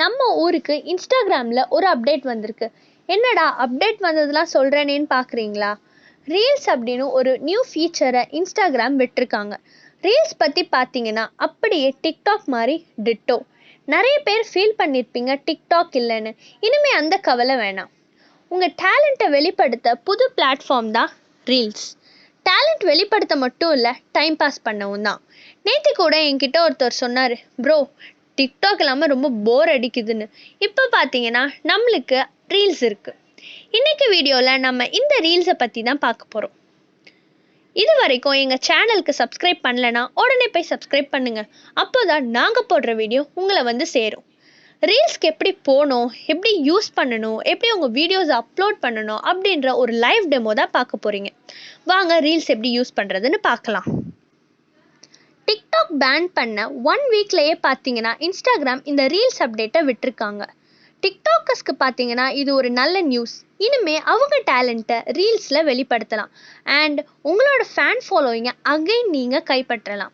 நம்ம ஊருக்கு இன்ஸ்டாகிராமில் ஒரு அப்டேட் வந்திருக்கு. என்னடா அப்டேட் வந்ததுலாம் சொல்கிறேனேன்னு பார்க்குறீங்களா? ரீல்ஸ் அப்படின்னு ஒரு நியூ ஃபீச்சரை இன்ஸ்டாகிராம் விட்டுருக்காங்க. ரீல்ஸ் பற்றி பார்த்தீங்கன்னா அப்படியே டிக்டாக் மாதிரி டிட்டோ. நிறைய பேர் ஃபீல் பண்ணியிருப்பீங்க டிக்டாக் இல்லைன்னு. இனிமேல் அந்த கவலை வேணாம். உங்கள் டேலண்ட்டை வெளிப்படுத்த புது பிளாட்ஃபார்ம் தான் ரீல்ஸ். டேலண்ட் வெளிப்படுத்த மட்டும் இல்லை, டைம் பாஸ் பண்ணவும் தான். நேற்று கூட என்கிட்ட ஒருத்தர் சொன்னார், ப்ரோ டிக்டாக் இல்லாமல் ரொம்ப போர் அடிக்குதுன்னு. இப்போ பார்த்தீங்கன்னா நம்மளுக்கு ரீல்ஸ் இருக்குது. இன்றைக்கி வீடியோவில் நம்ம இந்த ரீல்ஸை பற்றி தான் பார்க்க போகிறோம். இது வரைக்கும் எங்கள் சேனலுக்கு சப்ஸ்கிரைப் பண்ணலைன்னா உடனே போய் சப்ஸ்கிரைப் பண்ணுங்கள். அப்போ தான் நாங்கள் போடுற வீடியோ உங்களை வந்து சேரும். ரீல்ஸ்க்கு எப்படி போகணும், எப்படி யூஸ் பண்ணணும், எப்படி உங்கள் வீடியோஸ் அப்லோட் பண்ணணும் அப்படின்ற ஒரு லைவ் டெமோ தான் பார்க்க போகிறீங்க. வாங்க ரீல்ஸ் எப்படி யூஸ் பண்ணுறதுன்னு பார்க்கலாம். டிக்டாக் பேன் பண்ண 1 வீக்லேயே பார்த்தீங்கன்னா இன்ஸ்டாகிராம் இந்த ரீல்ஸ் அப்டேட்டை விட்டுருக்காங்க. டிக்டாக்கர்ஸ்க்கு பார்த்தீங்கன்னா இது ஒரு நல்ல நியூஸ். இனிமேல் அவங்க டேலண்ட்டை ரீல்ஸில் வெளிப்படுத்தலாம் அண்ட் உங்களோட ஃபேன் ஃபாலோவிங்கை அகைன் நீங்கள் கைப்பற்றலாம்.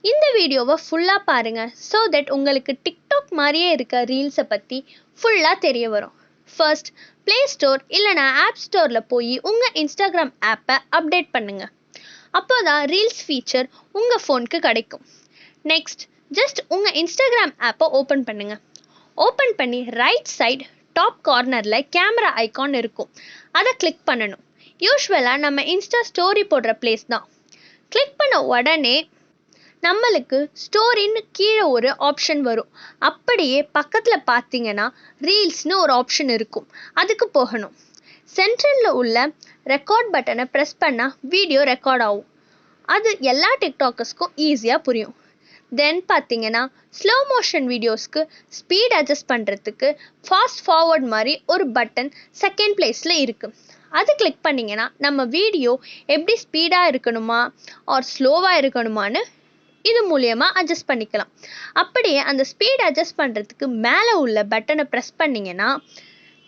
இந்த வீடியோவை ஃபுல்லாக பாருங்கள், ஸோ தட் உங்களுக்கு டிக்டாக் மாதிரியே இருக்க ரீல்ஸை பற்றி ஃபுல்லாக தெரிய வரும். ஃபர்ஸ்ட், ப்ளே ஸ்டோர் இல்லைனா ஆப் ஸ்டோரில் போய் உங்கள் இன்ஸ்டாகிராம் ஆப்பை அப்டேட் பண்ணுங்கள். அப்போ தான் ரீல்ஸ் ஃபீச்சர் உங்கள் ஃபோனுக்கு கிடைக்கும். நெக்ஸ்ட், ஜஸ்ட் உங்கள் இன்ஸ்டாகிராம் ஆப்பை ஓப்பன் பண்ணுங்கள். ஓப்பன் பண்ணி ரைட் சைட் டாப் கார்னரில் கேமரா ஐக்கான் இருக்கும், அதை கிளிக் பண்ணணும். யூஸ்வலாக நம்ம இன்ஸ்டா ஸ்டோரி போடுற பிளேஸ் தான். கிளிக் பண்ண உடனே நம்மளுக்கு ஸ்டோரின்னு கீழே ஒரு ஆப்ஷன் வரும். அப்படியே பக்கத்தில் பார்த்தீங்கன்னா ரீல்ஸ்னு ஒரு ஆப்ஷன் இருக்கும், அதுக்கு போகணும். சென்ட்ரலில் உள்ள ரெக்கார்ட் பட்டனை ப்ரெஸ் பண்ணால் வீடியோ ரெக்கார்ட் ஆகும். அது எல்லா டிக்டாக்கர்ஸ்க்கும் ஈஸியாக புரியும். தென் பார்த்தீங்கன்னா ஸ்லோ மோஷன் வீடியோஸ்க்கு ஸ்பீட் அட்ஜஸ்ட் பண்ணுறதுக்கு ஃபாஸ்ட் ஃபார்வர்ட் மாதிரி ஒரு பட்டன் செகண்ட் பிளேஸில் இருக்குது. அது கிளிக் பண்ணிங்கன்னா நம்ம வீடியோ எப்படி ஸ்பீடாக இருக்கணுமா ஆர் ஸ்லோவாக இருக்கணுமான்னு இது மூலியமாக அட்ஜஸ்ட் பண்ணிக்கலாம். அப்படியே அந்த ஸ்பீட் அட்ஜஸ்ட் பண்ணுறதுக்கு மேலே உள்ள பட்டனை ப்ரெஸ் பண்ணிங்கன்னா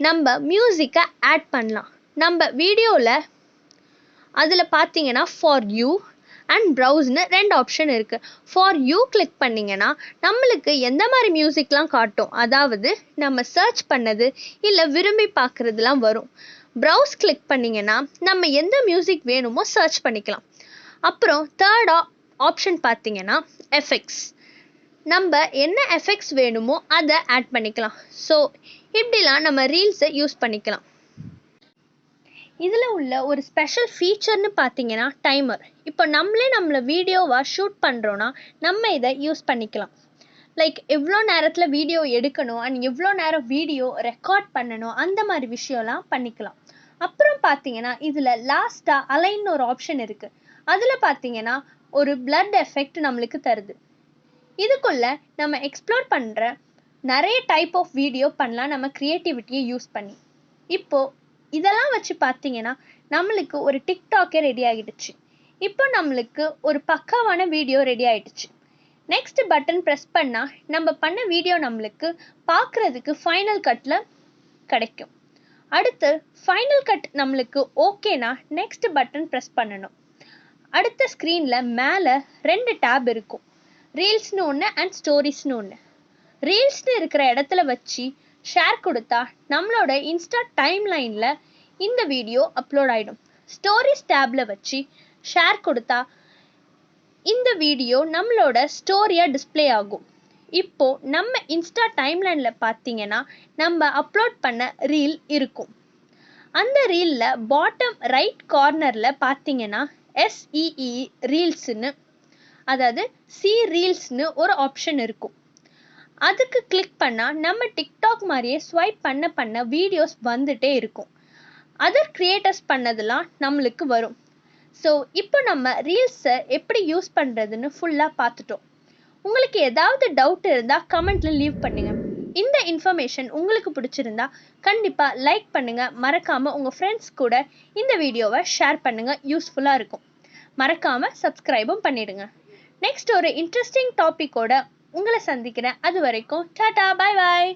நம்ம மியூசிக்கை ஆட் பண்ணலாம். நம்ம வீடியோவில் அதில் பார்த்தீங்கன்னா ஃபார் யூ அண்ட் ப்ரௌஸ்னு 2 ஆப்ஷன் இருக்குது. ஃபார் யூ கிளிக் பண்ணிங்கன்னா நம்மளுக்கு எந்த மாதிரி மியூசிக்லாம் காட்டும், அதாவது நம்ம சர்ச் பண்ணது இல்லை விரும்பி பார்க்குறதுலாம் வரும். ப்ரௌஸ் கிளிக் பண்ணிங்கன்னா நம்ம எந்த மியூசிக் வேணுமோ சர்ச் பண்ணிக்கலாம். அப்புறம் தேர்ட் ஆப்ஷன் பார்த்தீங்கன்னா எஃபெக்ட்ஸ். நம்ம என்ன எஃபெக்ட்ஸ் வேணுமோ அதை ஆட் பண்ணிக்கலாம். ஸோ இப்படிலாம் நம்ம ரீல்ஸை யூஸ் பண்ணிக்கலாம். இதில் உள்ள ஒரு ஸ்பெஷல் ஃபீச்சர்னு பார்த்தீங்கன்னா டைமர். இப்போ நம்மளை வீடியோவாக ஷூட் பண்ணுறோன்னா நம்ம இதை யூஸ் பண்ணிக்கலாம். லைக் எவ்வளோ நேரத்தில் வீடியோ எடுக்கணும் அண்ட் எவ்வளோ நேரம் வீடியோ ரெக்கார்ட் பண்ணணும், அந்த மாதிரி விஷயம்லாம் பண்ணிக்கலாம். அப்புறம் பார்த்தீங்கன்னா இதில் லாஸ்ட்டாக அலைன்னு ஒரு ஆப்ஷன் இருக்குது. அதில் பார்த்தீங்கன்னா ஒரு பிளட் எஃபெக்ட் நம்மளுக்கு தருது. இதுக்குள்ளே நம்ம எக்ஸ்ப்ளோர் பண்ணுற நிறைய டைப் ஆஃப் வீடியோ பண்ணலாம் நம்ம க்ரியேட்டிவிட்டியை யூஸ் பண்ணி. இப்போது இதெல்லாம் வச்சு பார்த்தீங்கன்னா நம்மளுக்கு ஒரு டிக்டாக்கே ரெடி ஆகிடுச்சு. இப்போ நம்மளுக்கு ஒரு பக்காவான வீடியோ ரெடி ஆகிடுச்சு. நெக்ஸ்ட் பட்டன் ப்ரெஸ் பண்ணால் நம்ம பண்ண வீடியோ நம்மளுக்கு பார்க்குறதுக்கு ஃபைனல் கட்டில் கிடைக்கும். அடுத்து ஃபைனல் கட் நம்மளுக்கு ஓகேனா நெக்ஸ்ட் பட்டன் ப்ரெஸ் பண்ணணும். அடுத்த ஸ்க்ரீனில் மேலே 2 டேப் இருக்கும், ரீல்ஸ்னு ஒன்று அண்ட் ஸ்டோரிஸ்னு ஒன்று. ரீல்ஸ்னு இருக்கிற இடத்துல வச்சு ஷேர் கொடுத்தா நம்மளோட இன்ஸ்டா டைம் லைனில் இந்த வீடியோ அப்லோட் ஆகிடும். ஸ்டோரிஸ் டேப்பில் வச்சு ஷேர் கொடுத்தா இந்த வீடியோ நம்மளோட ஸ்டோரியாக டிஸ்பிளே ஆகும். இப்போது நம்ம இன்ஸ்டா டைம் லைனில் பார்த்தீங்கன்னா நம்ம அப்லோட் பண்ண ரீல் இருக்கும். அந்த ரீலில் பாட்டம் ரைட் கார்னரில் பார்த்தீங்கன்னா SEE ரீல்ஸ்னு, அதாவது சி ரீல்ஸ்னு ஒரு ஆப்ஷன் இருக்கும். அதுக்கு கிளிக் பண்ணால் நம்ம டிக்டாக் மாதிரியே ஸ்வைப் பண்ண வீடியோஸ் வந்துட்டே இருக்கும். அதர் கிரியேட்டர்ஸ் பண்ணதெல்லாம் நம்மளுக்கு வரும். ஸோ இப்போ நம்ம ரீல்ஸை எப்படி யூஸ் பண்ணுறதுன்னு ஃபுல்லாக பார்த்துட்டோம். உங்களுக்கு ஏதாவது டவுட் இருந்தால் கமெண்ட்டில் லீவ் பண்ணுங்கள். இந்த இன்ஃபர்மேஷன் உங்களுக்கு பிடிச்சிருந்தா கண்டிப்பாக லைக் பண்ணுங்கள். மறக்காமல் உங்கள் ஃப்ரெண்ட்ஸ் கூட இந்த வீடியோவை ஷேர் பண்ணுங்கள், யூஸ்ஃபுல்லாக இருக்கும். மறக்காமல் சப்ஸ்கிரைபும் பண்ணிடுங்க. நெக்ஸ்ட் ஒரு இன்ட்ரெஸ்டிங் டாப்பிக்கோட உங்களை சந்திக்கிறேன். அது வரைக்கும் டாடா, பாய் பாய்.